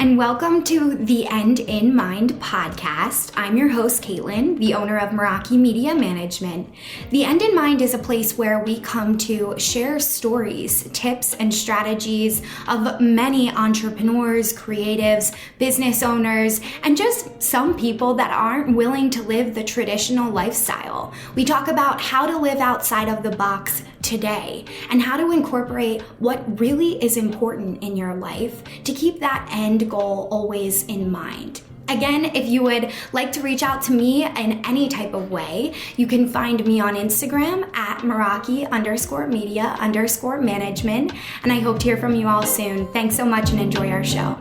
and welcome to the End in Mind podcast. I'm your host, Caitlin, the owner of Meraki Media Management. The End in Mind is a place where we come to share stories, tips, and strategies of many entrepreneurs, creatives, business owners, and just some people that aren't willing to live the traditional lifestyle. We talk about how to live outside of the box today and how to incorporate what really is important in your life to keep that end goal always in mind. Again, if you would like to reach out to me in any type of way, you can find me on Instagram at Meraki_media_management. And I hope to hear from you all soon. Thanks so much and enjoy our show.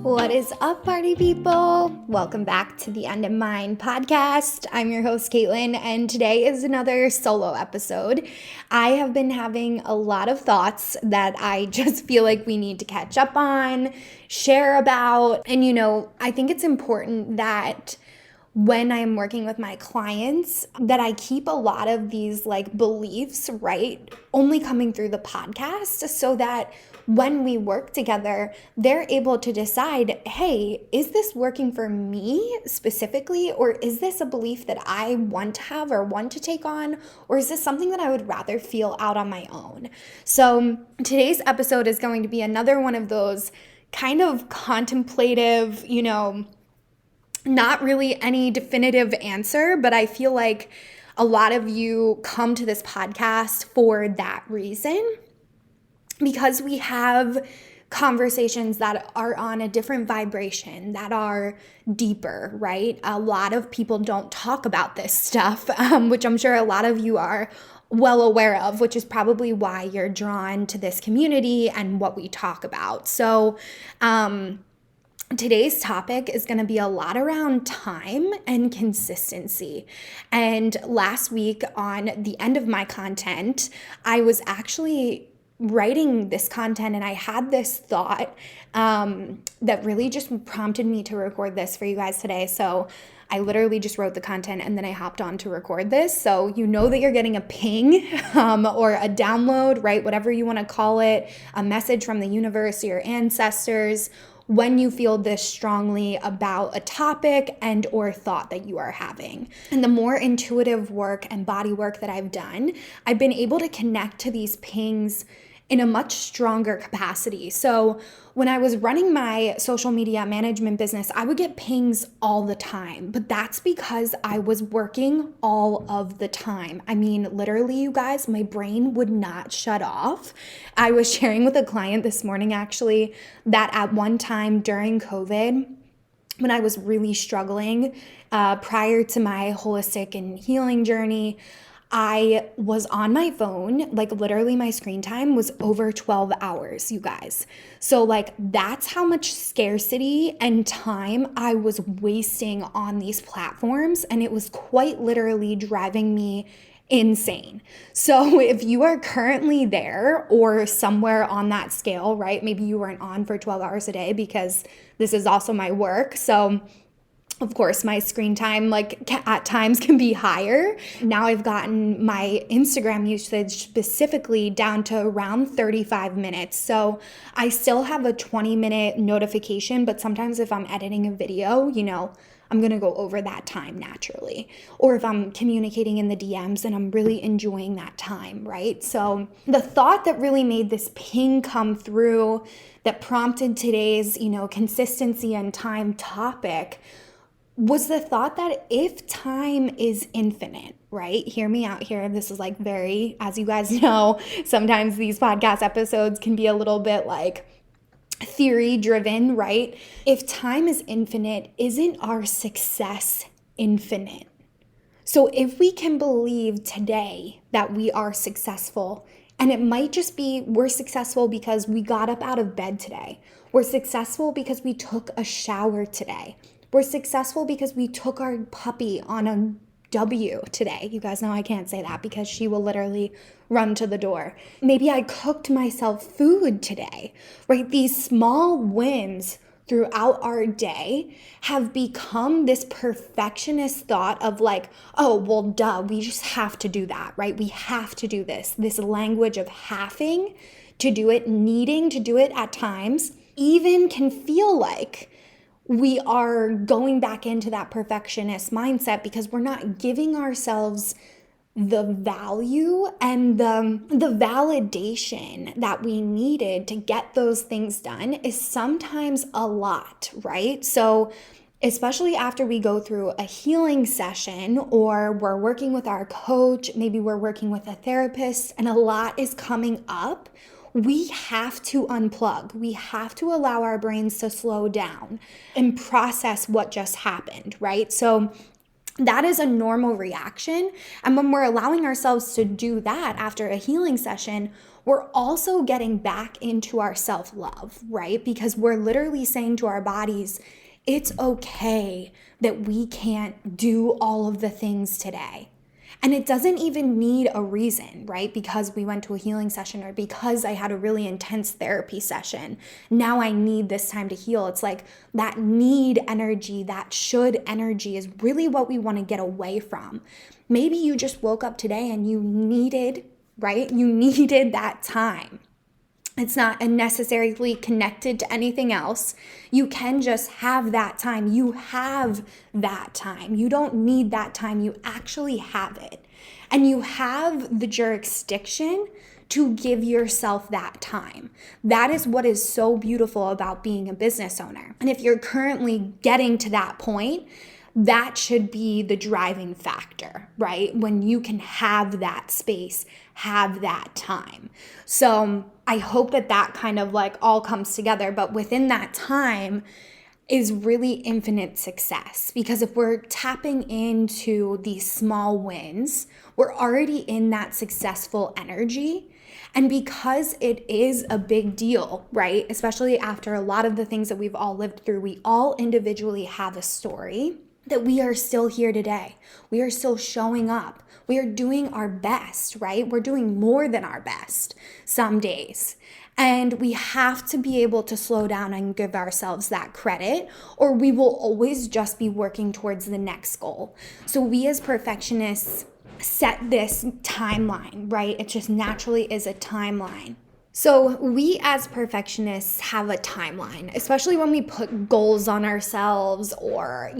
What is up, party people? Welcome back to the End in Mind podcast. I'm your host, Caitlin, and today is another solo episode. I have been having a lot of thoughts that I just feel like we need to catch up on, share about, and I think it's important that when I'm working with my clients that I keep a lot of these beliefs, right, only coming through the podcast so that when we work together, they're able to decide, hey, is this working for me specifically, or is this a belief that I want to have or want to take on, or is this something that I would rather feel out on my own? So today's episode is going to be another one of those kind of contemplative, not really any definitive answer, but I feel like a lot of you come to this podcast for that reason, because we have conversations that are on a different vibration, that are deeper, right? A lot of people don't talk about this stuff, which I'm sure a lot of you are well aware of, which is probably why you're drawn to this community and what we talk about. So, today's topic is going to be a lot around time and consistency. And last week on the end of my content, I was actually writing this content and I had this thought that really just prompted me to record this for you guys today. So I literally just wrote the content and then I hopped on to record this. So you know that you're getting a ping or a download, right? Whatever you want to call it, a message from the universe, your ancestors, when you feel this strongly about a topic and or thought that you are having. And the more intuitive work and body work that I've done, I've been able to connect to these pings in a much stronger capacity. So when I was running my social media management business, I would get pings all the time, but that's because I was working all of the time. I mean, literally, you guys, my brain would not shut off. I was sharing with a client this morning, actually, that at one time during COVID, when I was really struggling, prior to my holistic and healing journey, I was on my phone, literally my screen time was over 12 hours, you guys. So that's how much scarcity and time I was wasting on these platforms. And it was quite literally driving me insane. So if you are currently there or somewhere on that scale, right? Maybe you weren't on for 12 hours a day, because this is also my work. So of course, my screen time at times can be higher. Now I've gotten my Instagram usage specifically down to around 35 minutes. So I still have a 20-minute notification, but sometimes if I'm editing a video, I'm going to go over that time naturally. Or if I'm communicating in the DMs and I'm really enjoying that time, right? So the thought that really made this ping come through that prompted today's, consistency and time topic was the thought that if time is infinite, right? Hear me out here. This is very, as you guys know, sometimes these podcast episodes can be a little bit theory driven, right? If time is infinite, isn't our success infinite? So if we can believe today that we are successful, and it might just be we're successful because we got up out of bed today. We're successful because we took a shower today. We're successful because we took our puppy on a W today. You guys know I can't say that because she will literally run to the door. Maybe I cooked myself food today, right? These small wins throughout our day have become this perfectionist thought of like, oh, well, duh, we just have to do that, right? We have to do this language of having to do it, needing to do it at times, even can feel like we are going back into that perfectionist mindset because we're not giving ourselves the value and the validation that we needed to get those things done is sometimes a lot, right? So especially after we go through a healing session or we're working with our coach, maybe we're working with a therapist and a lot is coming up, we have to unplug. We have to allow our brains to slow down and process what just happened, right? So that is a normal reaction. And when we're allowing ourselves to do that after a healing session, we're also getting back into our self-love, right? Because we're literally saying to our bodies, it's okay that we can't do all of the things today. And it doesn't even need a reason, right? Because we went to a healing session or because I had a really intense therapy session. Now I need this time to heal. It's like that need energy, that should energy is really what we want to get away from. Maybe you just woke up today and you needed, right? You needed that time. It's not necessarily connected to anything else. You can just have that time. You have that time. You don't need that time. You actually have it. And you have the jurisdiction to give yourself that time. That is what is so beautiful about being a business owner. And if you're currently getting to that point, that should be the driving factor, right? When you can have that space, have that time. So I hope that kind of like all comes together, but within that time is really infinite success. Because if we're tapping into these small wins, we're already in that successful energy. And because it is a big deal, right? Especially after a lot of the things that we've all lived through, we all individually have a story that we are still here today. We are still showing up. We are doing our best, right? We're doing more than our best some days. And we have to be able to slow down and give ourselves that credit, or we will always just be working towards the next goal. So we as perfectionists set this timeline, right? It just naturally is a timeline. So we as perfectionists have a timeline, especially when we put goals on ourselves or,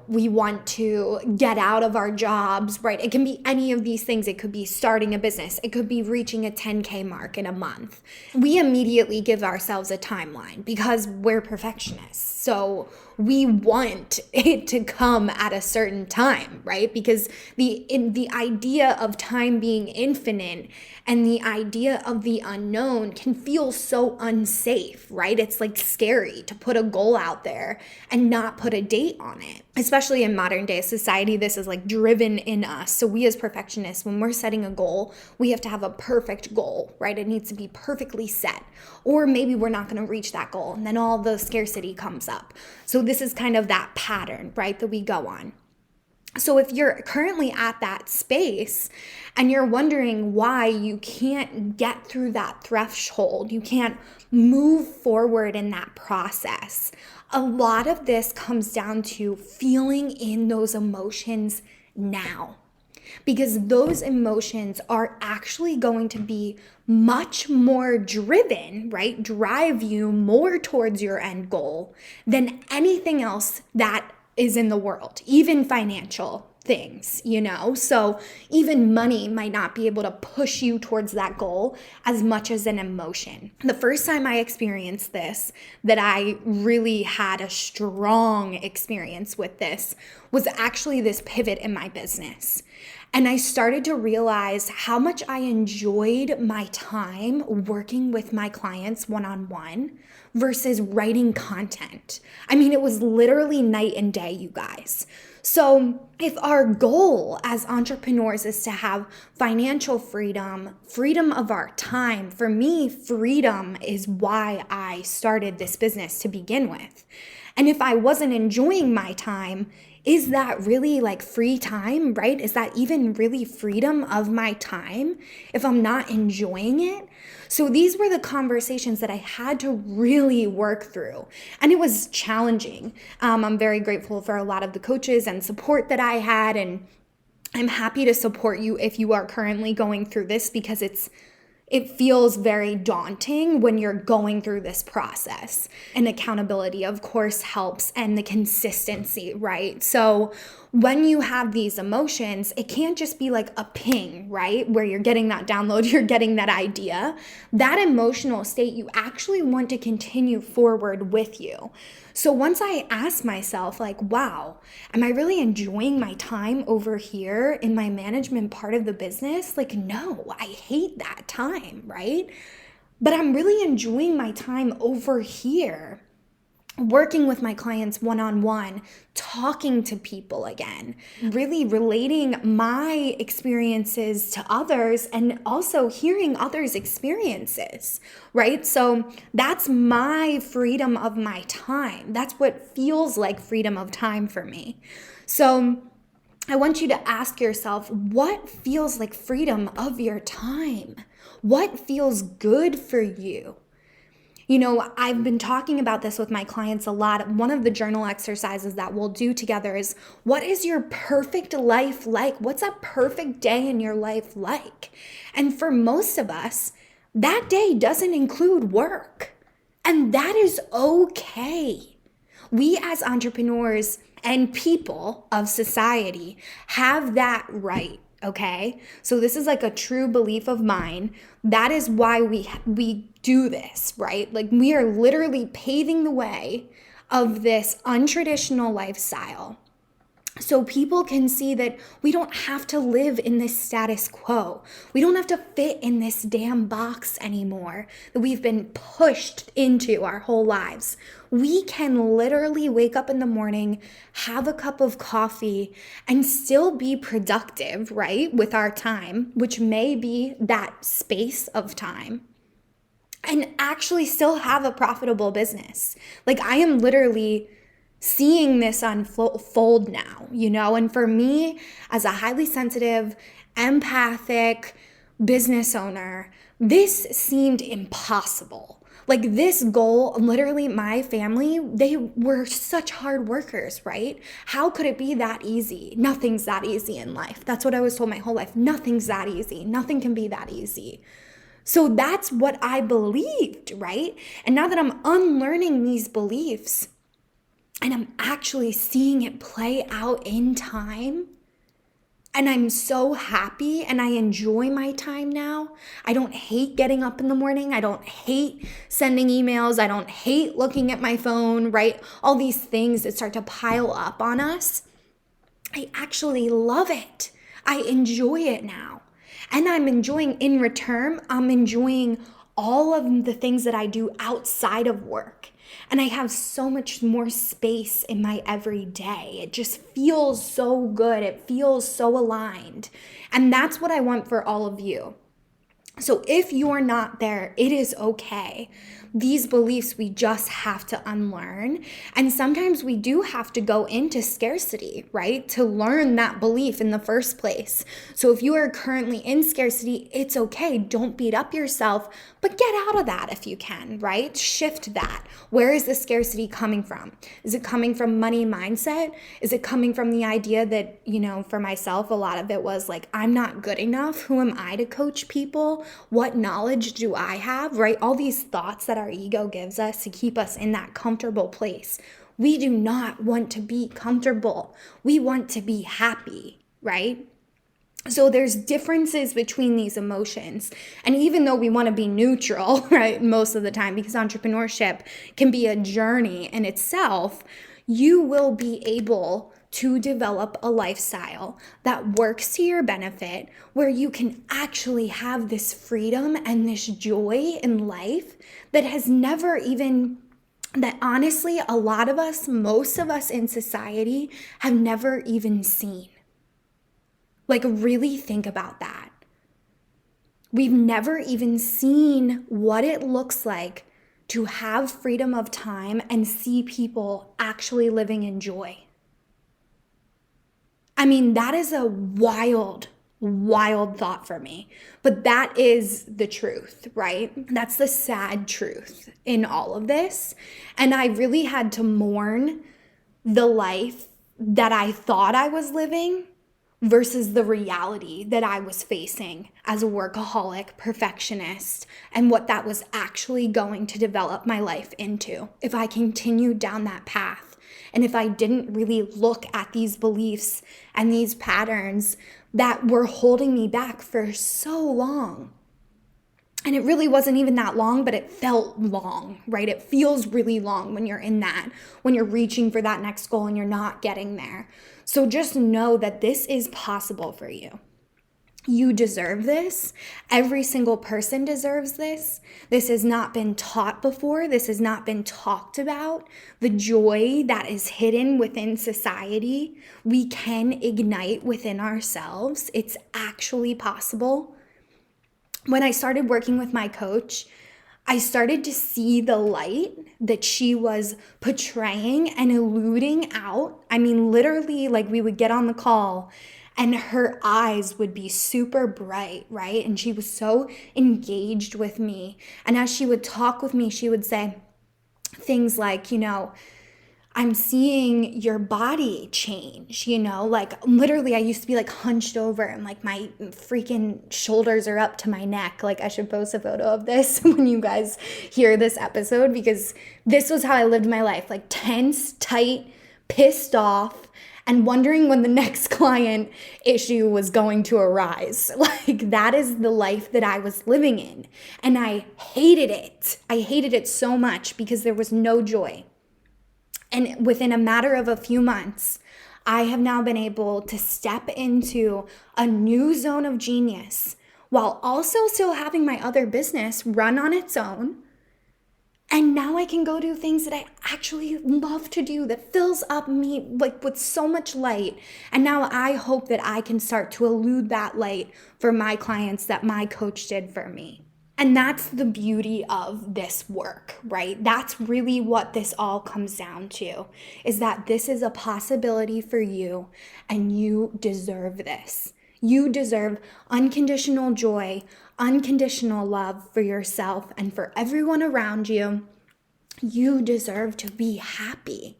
we want to get out of our jobs, right? It can be any of these things. It could be starting a business. It could be reaching a 10K mark in a month. We immediately give ourselves a timeline because we're perfectionists. So we want it to come at a certain time, right? Because the idea of time being infinite and the idea of the unknown can feel so unsafe, right? It's like scary to put a goal out there and not put a date on it. Especially in modern day society, this is like driven in us. So we as perfectionists, when we're setting a goal, we have to have a perfect goal, right? It needs to be perfectly set. Or maybe we're not going to reach that goal and then all the scarcity comes up. So this is kind of that pattern, right, that we go on. So if you're currently at that space and you're wondering why you can't get through that threshold, you can't move forward in that process, a lot of this comes down to feeling in those emotions now. Because those emotions are actually going to be much more driven, right? Drive you more towards your end goal than anything else that is in the world, even financial things, So even money might not be able to push you towards that goal as much as an emotion. The first time I experienced this, that I really had a strong experience with this, was actually this pivot in my business. And I started to realize how much I enjoyed my time working with my clients one-on-one versus writing content. I mean, it was literally night and day, you guys. So if our goal as entrepreneurs is to have financial freedom, freedom of our time, for me, freedom is why I started this business to begin with. And if I wasn't enjoying my time, Is that really like free time, right? Is that even really freedom of my time if I'm not enjoying it? So these were the conversations that I had to really work through. And it was challenging. I'm very grateful for a lot of the coaches and support that I had. And I'm happy to support you if you are currently going through this, because it feels very daunting when you're going through this process. And accountability, of course, helps, and the consistency, right? So when you have these emotions, it can't just be like a ping, right? Where you're getting that download, you're getting that idea. That emotional state, you actually want to continue forward with you. So once I asked myself, like, wow, am I really enjoying my time over here in my management part of the business? Like, no, I hate that time, right? But I'm really enjoying my time over here, working with my clients one-on-one, talking to people again, really relating my experiences to others and also hearing others' experiences, right? So that's my freedom of my time. That's what feels like freedom of time for me. So I want you to ask yourself, what feels like freedom of your time? What feels good for you? You know, I've been talking about this with my clients a lot. One of the journal exercises that we'll do together is, what is your perfect life like? What's a perfect day in your life like? And for most of us, that day doesn't include work. And that is okay. We as entrepreneurs and people of society have that right. Okay, so this is like a true belief of mine. That is why we do this, right? Like, we are literally paving the way of this untraditional lifestyle, so people can see that we don't have to live in this status quo. We don't have to fit in this damn box anymore that we've been pushed into our whole lives. We can literally wake up in the morning, have a cup of coffee, and still be productive, right, with our time, which may be that space of time, and actually still have a profitable business. Like, I am literally seeing this unfold now, you know? And for me, as a highly sensitive, empathic business owner, this seemed impossible. Like, this goal, literally, my family, they were such hard workers, right? How could it be that easy? Nothing's that easy in life. That's what I was told my whole life. Nothing's that easy. Nothing can be that easy. So that's what I believed, right? And now that I'm unlearning these beliefs, and I'm actually seeing it play out in time, and I'm so happy and I enjoy my time now. I don't hate getting up in the morning. I don't hate sending emails. I don't hate looking at my phone, right? All these things that start to pile up on us. I actually love it. I enjoy it now. And I'm enjoying, in return, I'm enjoying all of the things that I do outside of work. And I have so much more space in my everyday. It just feels so good. It feels so aligned. And that's what I want for all of you. So if you're not there, it is okay. These beliefs we just have to unlearn. And sometimes we do have to go into scarcity, right? To learn that belief in the first place. So if you are currently in scarcity, it's okay. Don't beat up yourself, but get out of that if you can, right? Shift that. Where is the scarcity coming from? Is it coming from money mindset? Is it coming from the idea that, you know, for myself, a lot of it was like, I'm not good enough. Who am I to coach people? What knowledge do I have, right? All these thoughts that our ego gives us to keep us in that comfortable place. We do not want to be comfortable. We want to be happy, right? So there's differences between these emotions. And even though we want to be neutral, right, most of the time, because entrepreneurship can be a journey in itself, you will be able to develop a lifestyle that works to your benefit, where you can actually have this freedom and this joy in life that has never even, that honestly, a lot of us, most of us in society have never even seen. Like, really think about that. We've never even seen what it looks like to have freedom of time and see people actually living in joy. I mean, that is a wild, wild thought for me. But that is the truth, right? That's the sad truth in all of this. And I really had to mourn the life that I thought I was living versus the reality that I was facing as a workaholic perfectionist and what that was actually going to develop my life into if I continued down that path. And if I didn't really look at these beliefs and these patterns that were holding me back for so long. And it really wasn't even that long, but it felt long, right? It feels really long when you're in that, when you're reaching for that next goal and you're not getting there. So just know that this is possible for you. You deserve this. Every single person deserves this. This has not been taught before. This has not been talked about. The joy that is hidden within society, we can ignite within ourselves. It's actually possible. When I started working with my coach, I started to see the light that she was portraying and eluding out. I mean, literally, like we would get on the call and her eyes would be super bright, right? And she was so engaged with me. And as she would talk with me, she would say things like, I'm seeing your body change, like literally I used to be like hunched over and like my freaking shoulders are up to my neck. Like I should post a photo of this when you guys hear this episode, because this was how I lived my life, like tense, tight, pissed off, and wondering when the next client issue was going to arise. Like that is the life that I was living in. And I hated it. I hated it so much because there was no joy. And within a matter of a few months, I have now been able to step into a new zone of genius while also still having my other business run on its own. And now I can go do things that I actually love to do that fills up me like with so much light. And now I hope that I can start to elude that light for my clients that my coach did for me. And that's the beauty of this work, right? That's really what this all comes down to, is that this is a possibility for you and you deserve this. You deserve unconditional joy, unconditional love for yourself and for everyone around you. You deserve to be happy.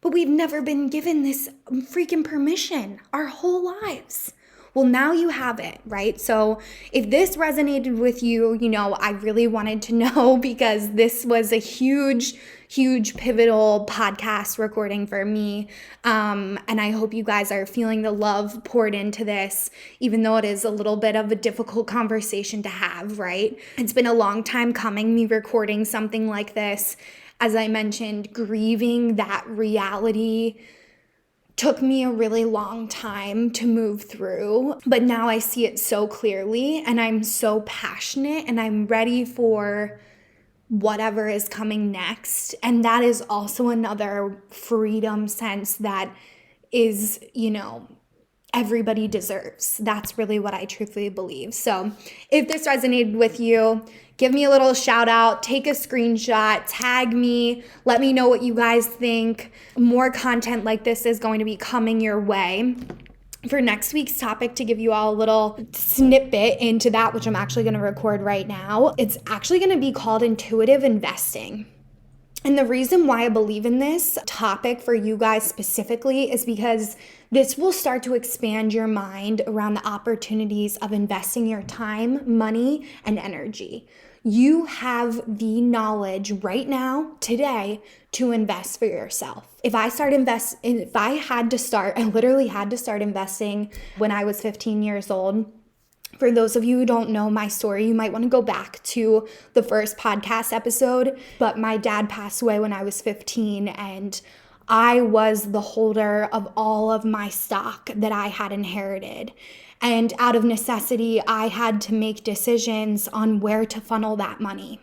But we've never been given this freaking permission our whole lives. Well, now you have it, right? So if this resonated with you, I really wanted to know, because this was a huge, huge pivotal podcast recording for me. And I hope you guys are feeling the love poured into this, even though it is a little bit of a difficult conversation to have, right? It's been a long time coming, me recording something like this. As I mentioned, grieving that reality took me a really long time to move through, but now I see it so clearly and I'm so passionate and I'm ready for whatever is coming next. And that is also another freedom sense that is, everybody deserves. That's really what I truthfully believe. So if this resonated with you, give me a little shout out, take a screenshot, tag me, let me know what you guys think. More content like this is going to be coming your way. For next week's topic, to give you all a little snippet into that, which I'm actually going to record right now, it's actually going to be called intuitive investing. And the reason why I believe in this topic for you guys specifically is because this will start to expand your mind around the opportunities of investing your time, money, and energy. You have the knowledge right now, today, to invest for yourself. I literally had to start investing when I was 15 years old. For those of you who don't know my story, you might want to go back to the first podcast episode. But my dad passed away when I was 15, and I was the holder of all of my stock that I had inherited. And out of necessity, I had to make decisions on where to funnel that money.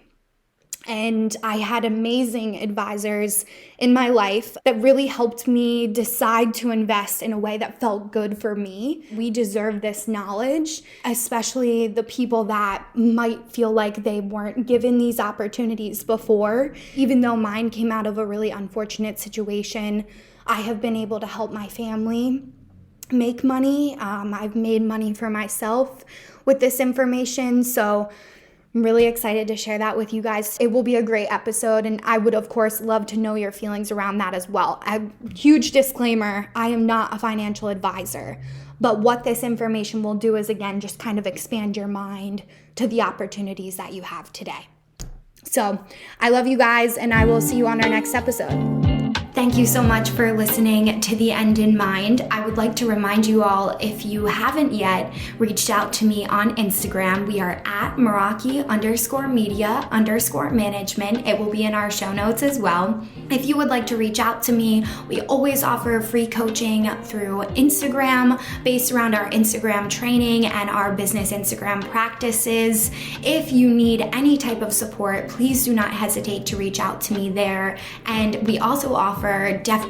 And I had amazing advisors in my life that really helped me decide to invest in a way that felt good for me. We deserve this knowledge, especially the people that might feel like they weren't given these opportunities before. Even though mine came out of a really unfortunate situation, I have been able to help my family make money. I've made money for myself with this information, so I'm really excited to share that with you guys. It will be a great episode, and I would, of course, love to know your feelings around that as well. A huge disclaimer, I am not a financial advisor, but what this information will do is, again, just kind of expand your mind to the opportunities that you have today. So I love you guys, and I will see you on our next episode. Thank you so much for listening to The End in Mind. I would like to remind you all, if you haven't yet reached out to me on Instagram, we are at Meraki_media_management. It will be in our show notes as well. If you would like to reach out to me, we always offer free coaching through Instagram based around our Instagram training and our business Instagram practices. If you need any type of support, please do not hesitate to reach out to me there. And we also offer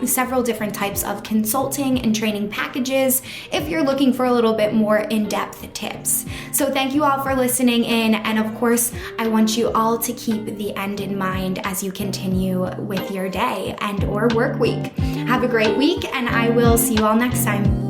several different types of consulting and training packages if you're looking for a little bit more in-depth tips. So thank you all for listening in, and of course, I want you all to keep the end in mind as you continue with your day and or work week. Have a great week, and I will see you all next time.